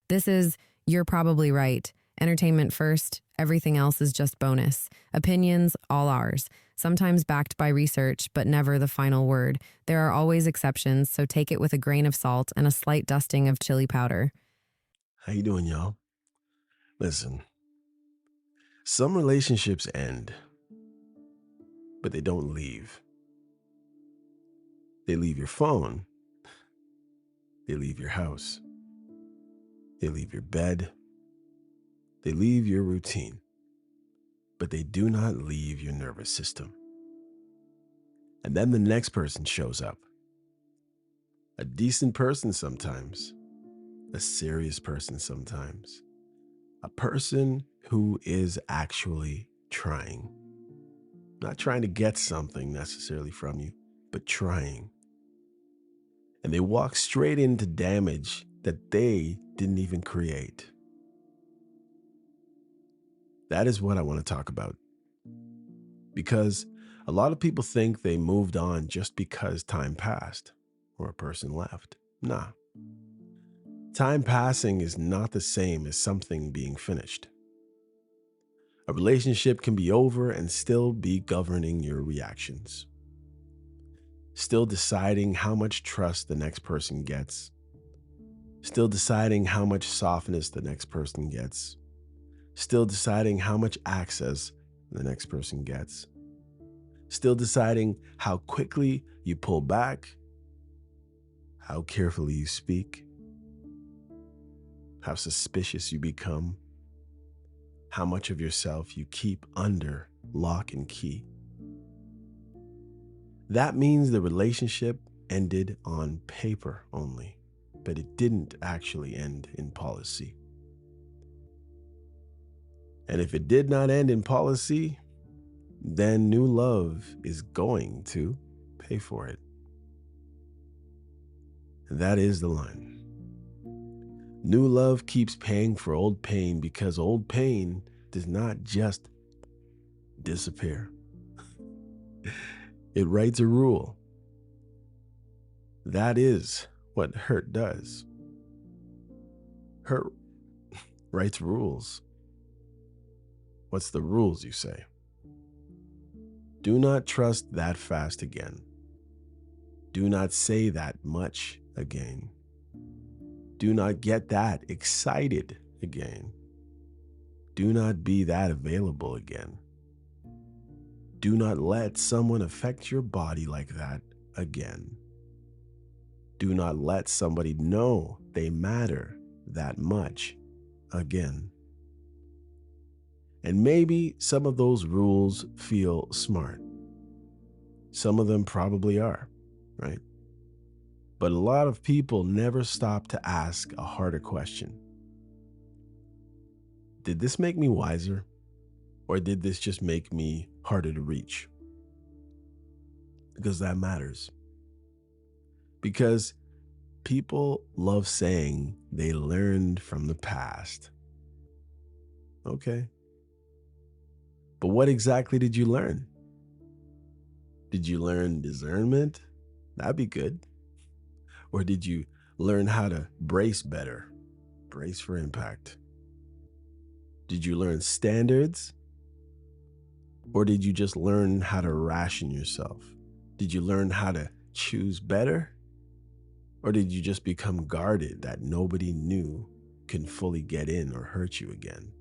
This is You're Probably Right. Entertainment first, everything else is just bonus. Opinions, all ours. Sometimes backed by research, but never the final word. There are always exceptions, so take it with a grain of salt and a slight dusting of chili powder. How you doing, y'all? Listen, some relationships end, but they don't leave. They leave your phone. They leave your house. They leave your bed. They leave your routine, but they do not leave your nervous system. And then the next person shows up. A decent person sometimes, a serious person sometimes, a person who is actually trying. Not trying to get something necessarily from you, but trying. And they walk straight into damage that they didn't even create. That is what I want to talk about. Because a lot of people think they moved on just because time passed or a person left. Nah. Time passing is not the same as something being finished. A relationship can be over and still be governing your reactions. Still deciding how much trust the next person gets. Still deciding how much softness the next person gets. Still deciding how much access the next person gets. Still deciding how quickly you pull back, how carefully you speak, how suspicious you become, how much of yourself you keep under lock and key. That means the relationship ended on paper only, but it didn't actually end in policy. And if it did not end in policy, then new love is going to pay for it. And that is the line. New love keeps paying for old pain because old pain does not just disappear. It writes a rule. That is what hurt does. Hurt writes rules. What's the rules, you say? Do not trust that fast again. Do not say that much again. Do not get that excited again. Do not be that available again. Do not let someone affect your body like that again. Do not let somebody know they matter that much again. And maybe some of those rules feel smart. Some of them probably are, right? But a lot of people never stop to ask a harder question. Did this make me wiser? Or did this just make me harder to reach? Because that matters. Because people love saying they learned from the past. Okay. But what exactly did you learn? Did you learn discernment? That'd be good. Or did you learn how to brace better? Brace for impact. Did you learn standards? Or did you just learn how to ration yourself? Did you learn how to choose better? Or did you just become guarded that nobody new can fully get in or hurt you again?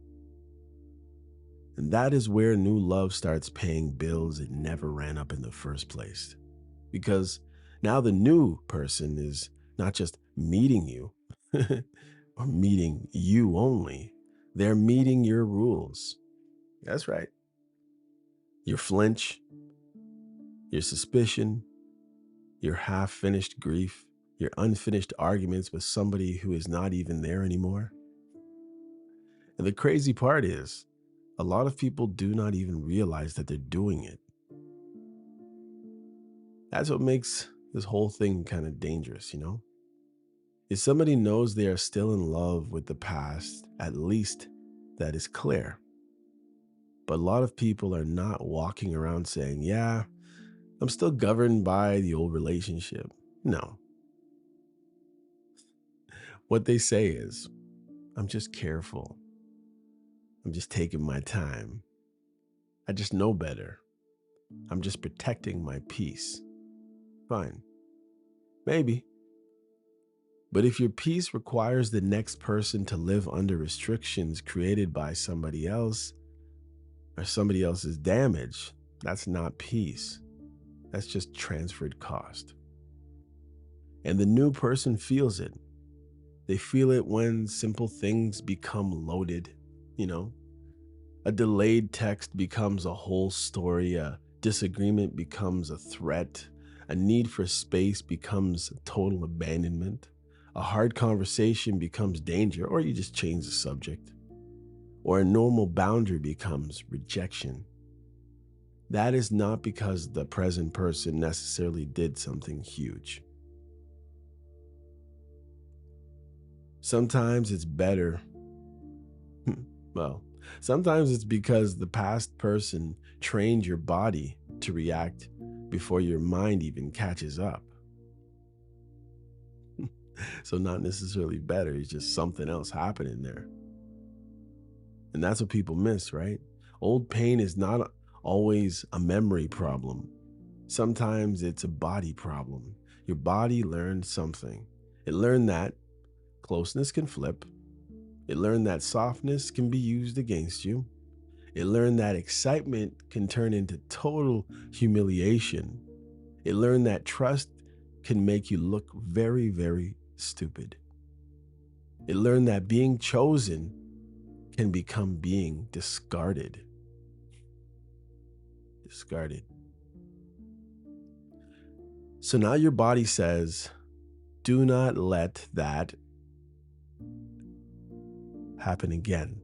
And that is where new love starts paying bills it never ran up in the first place. Because now the new person is not just meeting you or meeting you only. They're meeting your rules. That's right. Your flinch, your suspicion, your half-finished grief, your unfinished arguments with somebody who is not even there anymore. And the crazy part is, a lot of people do not even realize that they're doing it. That's what makes this whole thing kind of dangerous, you know? If somebody knows they are still in love with the past, at least that is clear. But a lot of people are not walking around saying, yeah, I'm still governed by the old relationship. No. What they say is, I'm just careful. I'm just taking my time. I just know better. I'm just protecting my peace. Fine. Maybe. But if your peace requires the next person to live under restrictions created by somebody else or somebody else's damage, that's not peace. That's just transferred cost. And the new person feels it. They feel it when simple things become loaded, you know? A delayed text becomes a whole story, a disagreement becomes a threat, a need for space becomes total abandonment, a hard conversation becomes danger, or you just change the subject, or a normal boundary becomes rejection. That is not because the present person necessarily did something huge. Sometimes it's better. Well, sometimes it's because the past person trained your body to react before your mind even catches up. So, not necessarily better, it's just something else happening there. And that's what people miss, right? Old pain is not always a memory problem. Sometimes it's a body problem. Your body learned something. It learned that closeness can flip. It learned that softness can be used against you. It learned that excitement can turn into total humiliation. It learned that trust can make you look very, very stupid. It learned that being chosen can become being discarded. Discarded. So now your body says, do not let that happen again.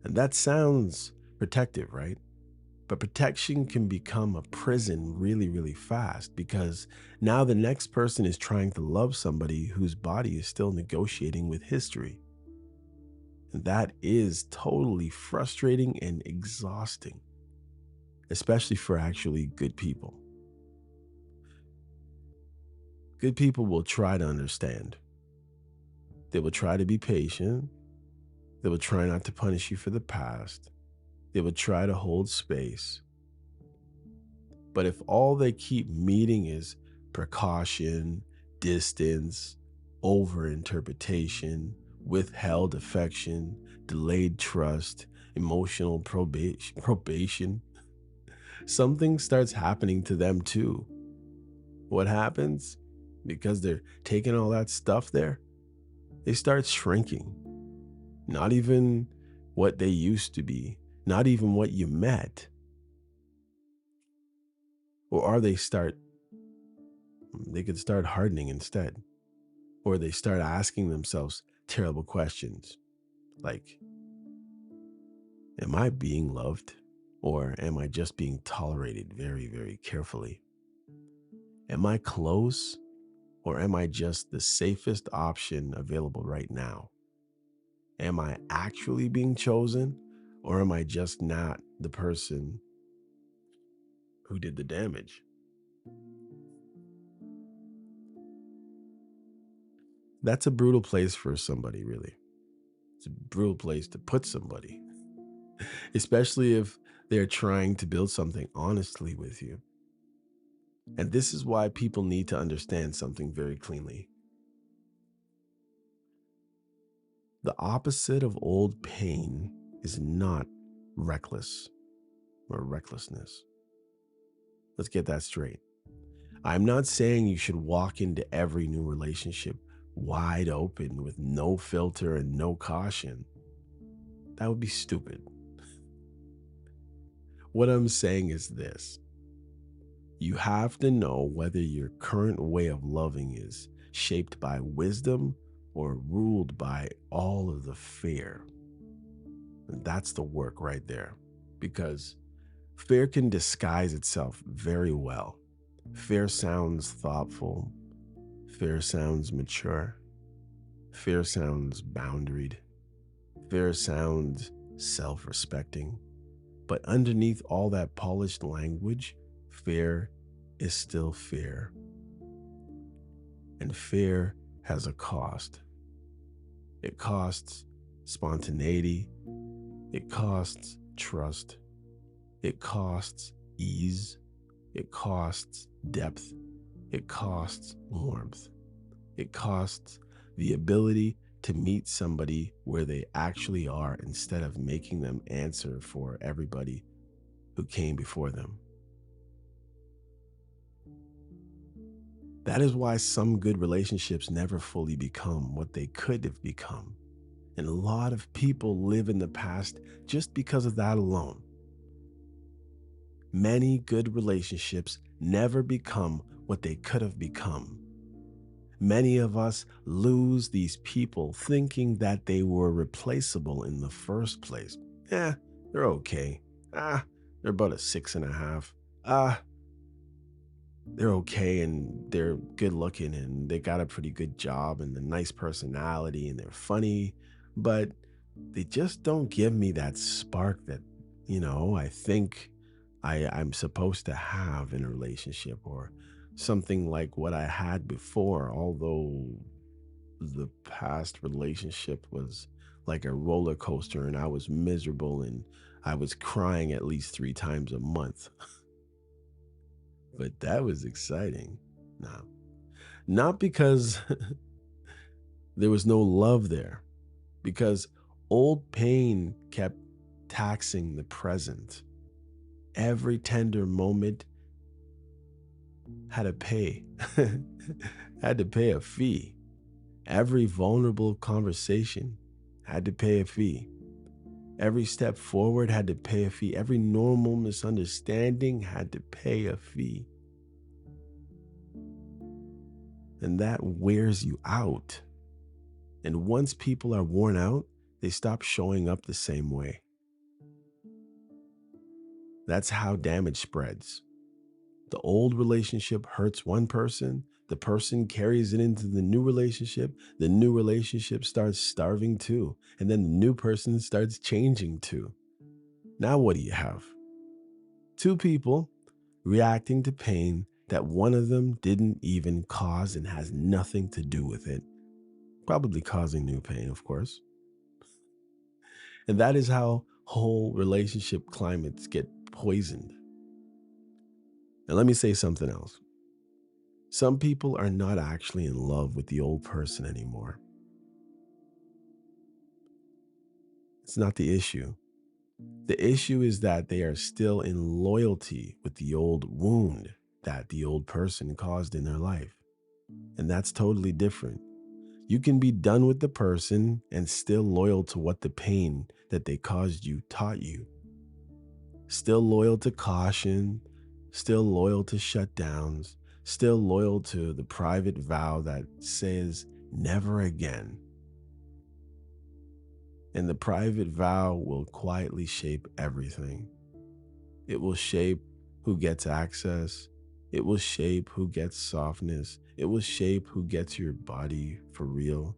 And that sounds protective, right? But protection can become a prison really, really fast because now the next person is trying to love somebody whose body is still negotiating with history. And that is totally frustrating and exhausting, especially for actually good people. Good people will try to understand. They will try to be patient. They will try not to punish you for the past. They will try to hold space. But if all they keep meeting is precaution, distance, overinterpretation, withheld affection, delayed trust, emotional probation, something starts happening to them too. What happens? Because they're taking all that stuff there, they start shrinking. Not even what they used to be, not even what you met. Or they could start hardening instead. Or they start asking themselves terrible questions like, am I being loved? Or am I just being tolerated very, very carefully? Am I close? Or am I just the safest option available right now? Am I actually being chosen? Or am I just not the person who did the damage? That's a brutal place for somebody, really. It's a brutal place to put somebody, especially if they're trying to build something honestly with you. And this is why people need to understand something very cleanly. The opposite of old pain is not reckless or recklessness. Let's get that straight. I'm not saying you should walk into every new relationship wide open with no filter and no caution. That would be stupid. What I'm saying is this: you have to know whether your current way of loving is shaped by wisdom or ruled by all of the fear. And that's the work right there. Because fear can disguise itself very well. Fear sounds thoughtful. Fear sounds mature. Fear sounds boundaried. Fear sounds self respecting. But underneath all that polished language, fear is still fear. And fear has a cost. It costs spontaneity. It costs trust. It costs ease. It costs depth. It costs warmth. It costs the ability to meet somebody where they actually are instead of making them answer for everybody who came before them. That is why some good relationships never fully become what they could have become. And a lot of people live in the past just because of that alone. Many good relationships never become what they could have become. Many of us lose these people thinking that they were replaceable in the first place. They're okay. They're about a 6.5. Ah, they're okay and they're good looking and they got a pretty good job and a nice personality and they're funny, but they just don't give me that spark that, I think I'm supposed to have in a relationship or something like what I had before, although the past relationship was like a roller coaster and I was miserable and I was crying at least 3 times a month. But that was exciting. No, not because there was no love there, because old pain kept taxing the present. Every tender moment had to pay, had to pay a fee. Every vulnerable conversation had to pay a fee. Every step forward had to pay a fee. Every normal misunderstanding had to pay a fee. And that wears you out. And once people are worn out, they stop showing up the same way. That's how damage spreads. The old relationship hurts one person, the person carries it into the new relationship starts starving too, and then the new person starts changing too. Now, what do you have? Two people reacting to pain that one of them didn't even cause and has nothing to do with it, probably causing new pain, of course. And that is how whole relationship climates get poisoned. Now, let me say something else. Some people are not actually in love with the old person anymore. It's not the issue. The issue is that they are still in loyalty with the old wound that the old person caused in their life. And that's totally different. You can be done with the person and still loyal to what the pain that they caused you taught you. Still loyal to caution, still loyal to shutdowns, still loyal to the private vow that says never again. And the private vow will quietly shape everything. It will shape who gets access. It will shape who gets softness. It will shape who gets your body for real,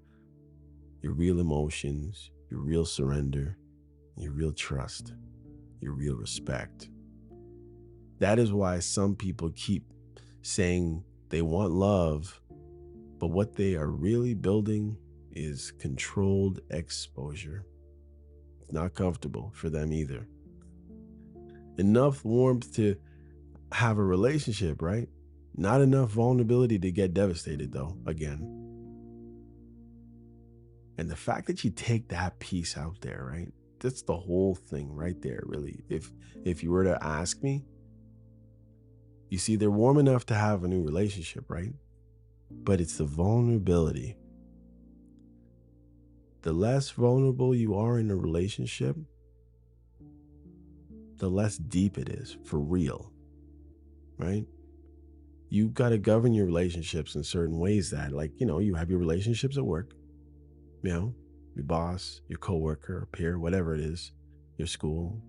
your real emotions, your real surrender, your real trust, your real respect. That is why some people keep saying they want love, but what they are really building is controlled exposure. It's not comfortable for them either. Enough warmth to have a relationship, right? Not enough vulnerability to get devastated, though, again. And the fact that you take that piece out there, right? That's the whole thing right there, really. If you were to ask me, you see, they're warm enough to have a new relationship, right? But it's the vulnerability. The less vulnerable you are in a relationship, the less deep it is for real, right? You got to govern your relationships in certain ways that, like, you have your relationships at work, you know, your boss, your coworker, peer, whatever it is, your school.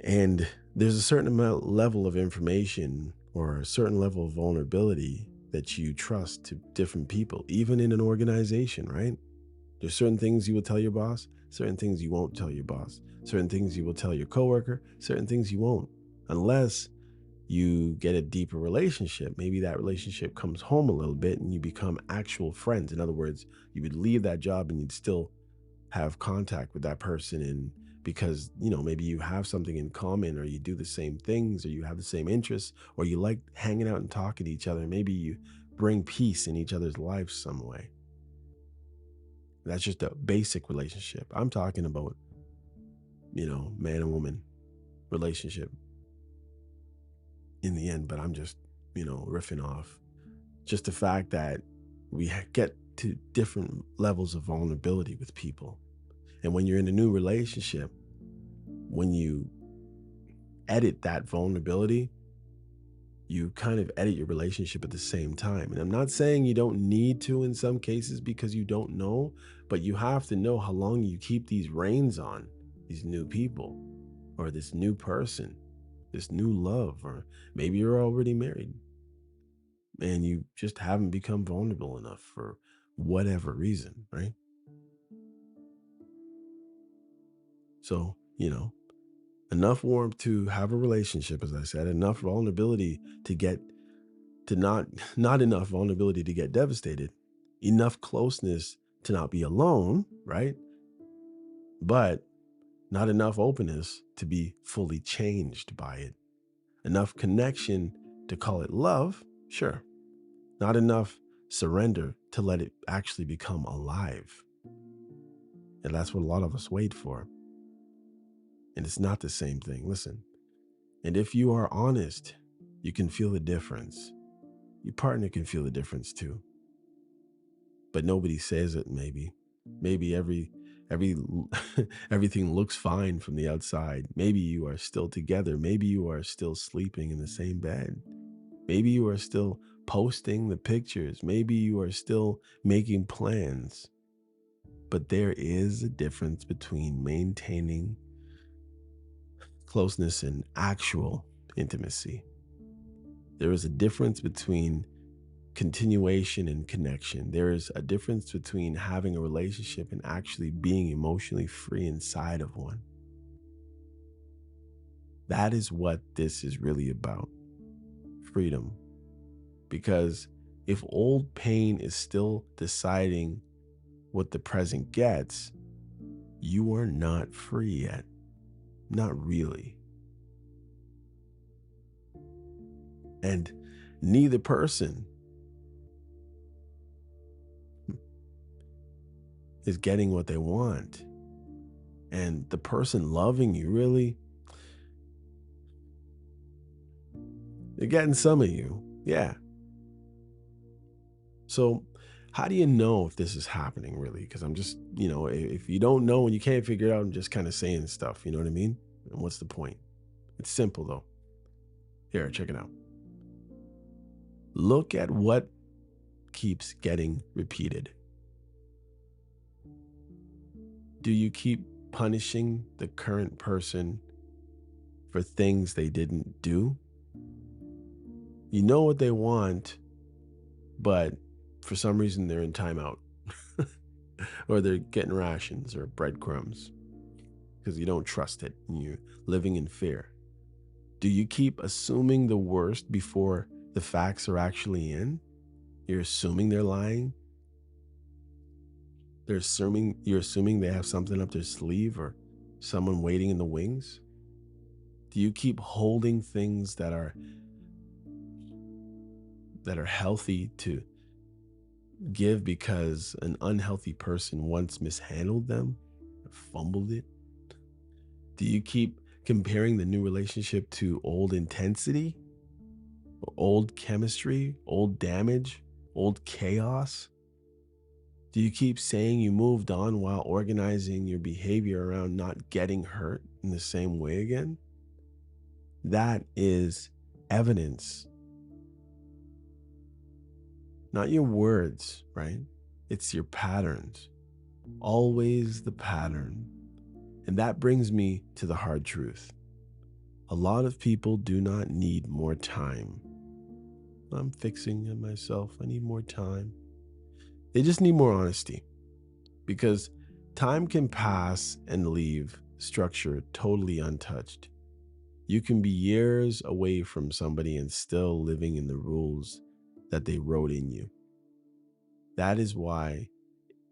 And there's a certain level of information or a certain level of vulnerability that you trust to different people, even in an organization, right? There's certain things you will tell your boss, certain things you won't tell your boss, certain things you will tell your coworker, certain things you won't, unless you get a deeper relationship. Maybe that relationship comes home a little bit and you become actual friends. In other words, you would leave that job and you'd still have contact with that person, and because maybe you have something in common, or you do the same things, or you have the same interests, or you like hanging out and talking to each other. Maybe you bring peace in each other's lives some way. That's just a basic relationship. I'm talking about man and woman relationship in the end, but I'm just riffing off just the fact that we get to different levels of vulnerability with people. And when you're in a new relationship, when you edit that vulnerability, you kind of edit your relationship at the same time. And I'm not saying you don't need to in some cases because you don't know, but you have to know how long you keep these reins on these new people, or this new person, this new love, or maybe you're already married and you just haven't become vulnerable enough for whatever reason, right? So, enough warmth to have a relationship, as I said, enough vulnerability to get to not enough vulnerability to get devastated, enough closeness to not be alone, right? But not enough openness to be fully changed by it. Enough connection to call it love, sure. Not enough surrender to let it actually become alive. And that's what a lot of us wait for. And it's not the same thing. Listen, and if you are honest, you can feel the difference. Your partner can feel the difference too. But nobody says it. Maybe every everything looks fine from the outside. Maybe you are still together. Maybe you are still sleeping in the same bed. Maybe you are still posting the pictures. Maybe you are still making plans. But there is a difference between maintaining closeness and actual intimacy. There is a difference between continuation and connection. There is a difference between having a relationship and actually being emotionally free inside of one. That is what this is really about: freedom. Because if old pain is still deciding what the present gets, you are not free yet. Not really. And neither person is getting what they want. And the person loving you, really, they're getting some of you. Yeah. So, how do you know if this is happening really? Because I'm just, if you don't know and you can't figure it out, I'm just kind of saying stuff. You know what I mean? And what's the point? It's simple though. Here, check it out. Look at what keeps getting repeated. Do you keep punishing the current person for things they didn't do? You know what they want, but for some reason they're in timeout or they're getting rations or breadcrumbs because you don't trust it and you're living in fear. Do you keep assuming the worst before the facts are actually in? You're assuming they're lying. You're assuming they have something up their sleeve or someone waiting in the wings. Do you keep holding things that are healthy to give because an unhealthy person once mishandled them, fumbled it? Do you keep comparing the new relationship to old intensity, old chemistry, old damage, old chaos? Do you keep saying you moved on while organizing your behavior around not getting hurt in the same way again? That is evidence. Not your words, right? It's your patterns. Always the pattern. And that brings me to the hard truth. A lot of people do not need more time. I'm fixing it myself. I need more time. They just need more honesty, because time can pass and leave structure totally untouched. You can be years away from somebody and still living in the rules that they wrote in you. That is why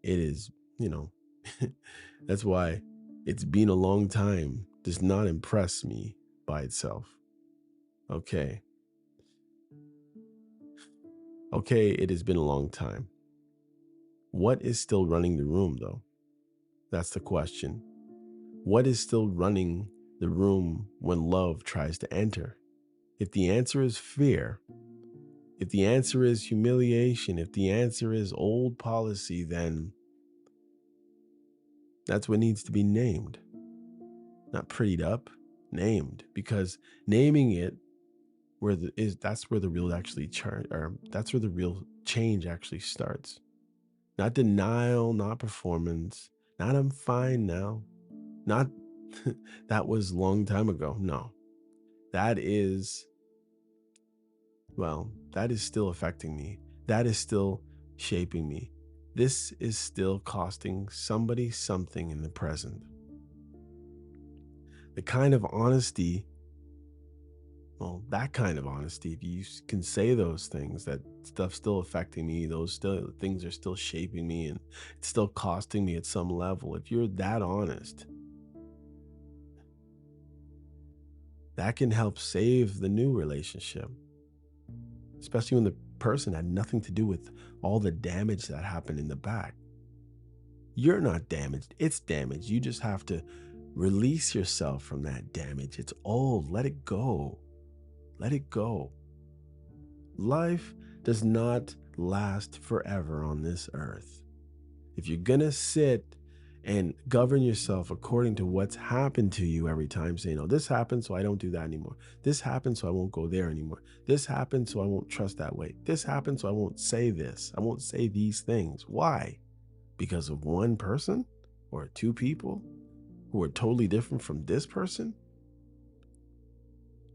it is, you know, that's why it's been a long time does not impress me by itself. Okay. Okay, it has been a long time. What is still running the room, though? That's the question. What is still running the room when love tries to enter? If the answer is fear, if the answer is humiliation, if the answer is old policy, then that's what needs to be named, not prettied up, named. Because naming it where the is that's where the real actually or that's where the real change actually starts. Not denial, not performance, not I'm fine now, not that was long time ago. No, that is, well, that is still affecting me. That is still shaping me. This is still costing somebody something in the present. The kind of honesty, well, that kind of honesty, if you can say those things, that stuff's still affecting me, those still things are still shaping me and it's still costing me at some level. If you're that honest, that can help save the new relationship, especially when the person had nothing to do with all the damage that happened in the back. You're not damaged, it's damaged. You just have to release yourself from that damage. It's old. Let it go. Let it go. Life does not last forever on this earth. If you're going to sit and govern yourself according to what's happened to you every time, saying, oh, this happened, so I don't do that anymore. This happened, so I won't go there anymore. This happened, so I won't trust that way. This happened, so I won't say this. I won't say these things. Why? Because of one person or two people who are totally different from this person?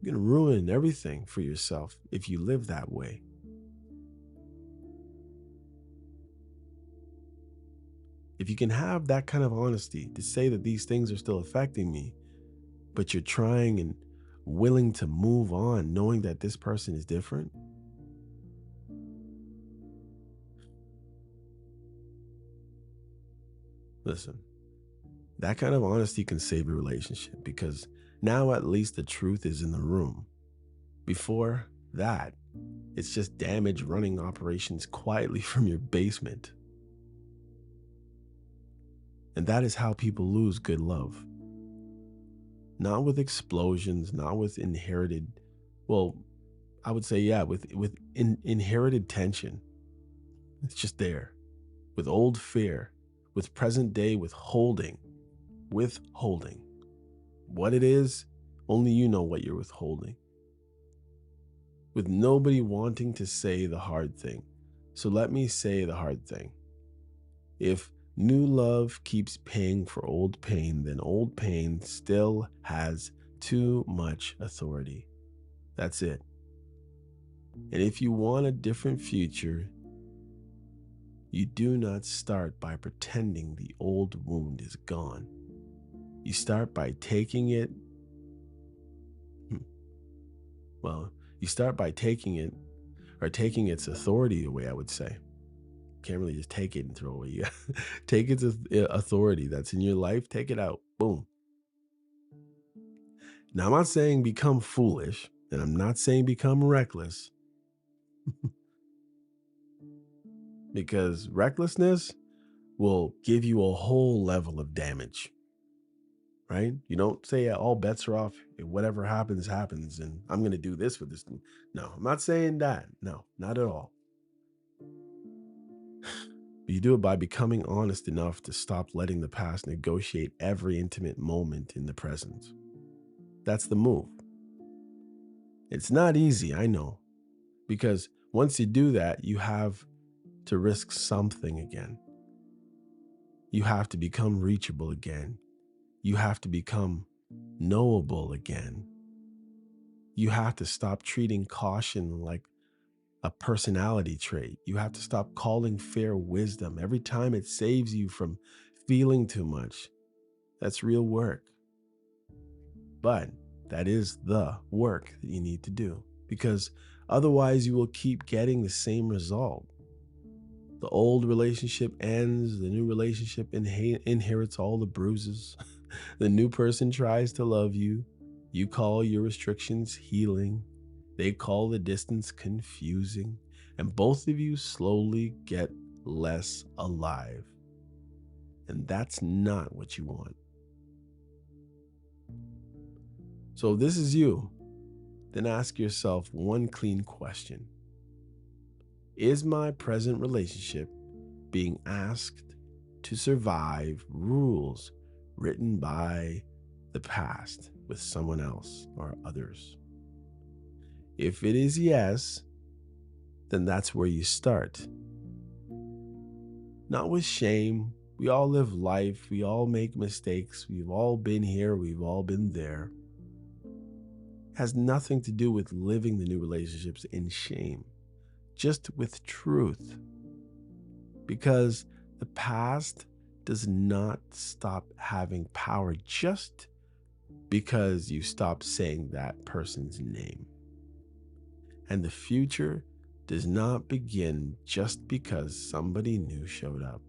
You're going to ruin everything for yourself if you live that way. If you can have that kind of honesty to say that these things are still affecting me, but you're trying and willing to move on knowing that this person is different, listen, that kind of honesty can save a relationship because now at least the truth is in the room. Before that, it's just damage running operations quietly from your basement. And that is how people lose good love. Not with explosions, not with inherited, well, I would say, yeah, with inherited tension. It's just there. With old fear, with present day withholding. What it is, only you know what you're withholding. With nobody wanting to say the hard thing. So let me say the hard thing. If new love keeps paying for old pain, then old pain still has too much authority. That's it. And if you want a different future, you do not start by pretending the old wound is gone. You start by taking it, well, you start by taking it or taking its authority away, I would say. Can't really just take it and throw it away. You take its authority that's in your life, take it out. Boom. Now, I'm not saying become foolish, and I'm not saying become reckless, because recklessness will give you a whole level of damage, right? You don't say all bets are off. Whatever happens, happens, and I'm going to do this with this. No, I'm not saying that. No, not at all. But you do it by becoming honest enough to stop letting the past negotiate every intimate moment in the present. That's the move. It's not easy, I know, because once you do that, you have to risk something again. You have to become reachable again. You have to become knowable again. You have to stop treating caution like a personality trait. You have to stop calling fear wisdom every time it saves you from feeling too much. That's real work. But That is the work that you need to do, because otherwise you will keep getting the same result. The old relationship ends, the new relationship inherits all the bruises. The new person tries to love you. You call your restrictions healing. They call the distance confusing. And both of you slowly get less alive. And that's not what you want. So if this is you, then ask yourself one clean question. Is my present relationship being asked to survive rules written by the past with someone else or others? If it is yes, then that's where you start. Not with shame. We all live life. We all make mistakes. We've all been here. We've all been there. It has nothing to do with living the new relationships in shame, just with truth. Because the past does not stop having power just because you stop saying that person's name. And the future does not begin just because somebody new showed up.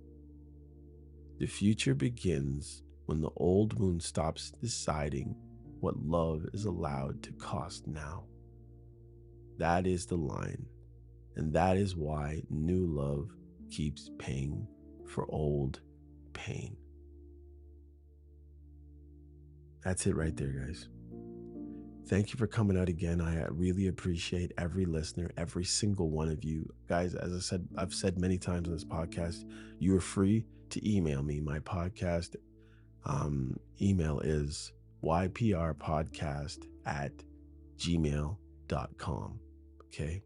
The future begins when the old moon stops deciding what love is allowed to cost now. That is the line, and that is why new love keeps paying for old pain. That's it right there, guys. Thank you for coming out again. I really appreciate every listener, every single one of you. Guys, as I said, I've said many times on this podcast, you are free to email me. My podcast email is yprpodcast@gmail.com. Okay.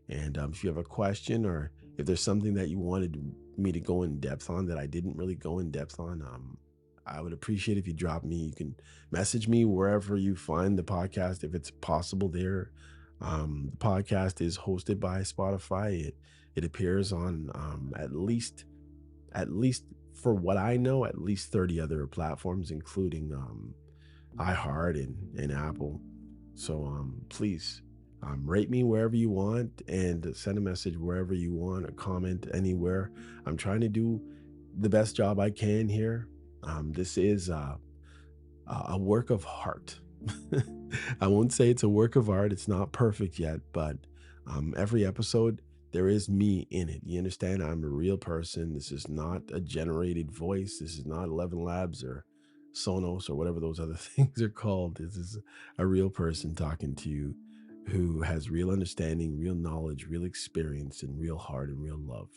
And if you have a question, or if there's something that you wanted me to go in depth on that I didn't really go in depth on, I would appreciate if you drop me. You can message me wherever you find the podcast, if it's possible there. The podcast is hosted by Spotify. It appears on at least for what I know, at least 30 other platforms, including iHeart and Apple. So please rate me wherever you want, and send a message wherever you want, or comment anywhere. I'm trying to do the best job I can here. This is a work of heart. I won't say it's a work of art. It's not perfect yet, but every episode, there is me in it. You understand? I'm a real person. This is not a generated voice. This is not 11 Labs or Sonos or whatever those other things are called. This is a real person talking to you, who has real understanding, real knowledge, real experience, and real heart and real love.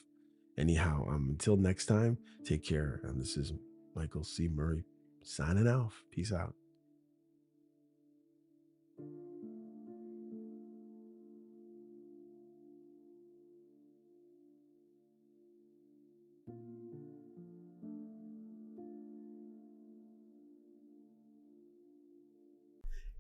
Anyhow, until next time, take care. And this is Michael C. Murray signing off. Peace out.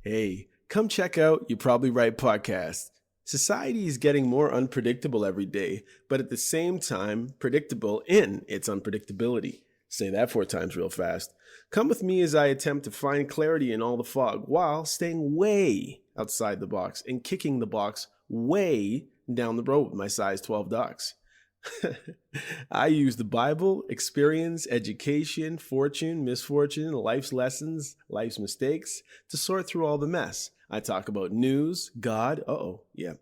Hey, come check out You Probably Right podcast. Society is getting more unpredictable every day, but at the same time, predictable in its unpredictability. Say that 4 times real fast. Come with me as I attempt to find clarity in all the fog while staying way outside the box and kicking the box way down the road with my size 12 ducks. I use the Bible, experience, education, fortune, misfortune, life's lessons, life's mistakes to sort through all the mess. I talk about news, God,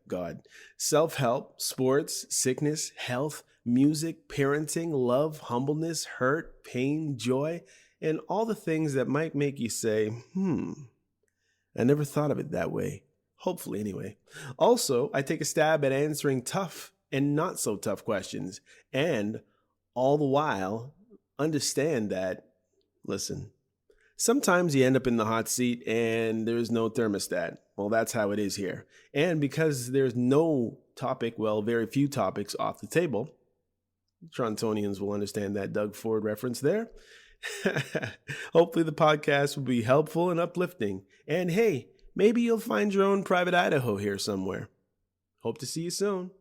God, self-help, sports, sickness, health, music, parenting, love, humbleness, hurt, pain, joy, and all the things that might make you say, I never thought of it that way. Hopefully, anyway. Also, I take a stab at answering tough and not so tough questions, and all the while understand that, listen, sometimes you end up in the hot seat and there's no thermostat. Well, that's how it is here. And because there's no topic, very few topics off the table, Torontonians will understand that Doug Ford reference there. Hopefully the podcast will be helpful and uplifting. And hey, maybe you'll find your own private Idaho here somewhere. Hope to see you soon.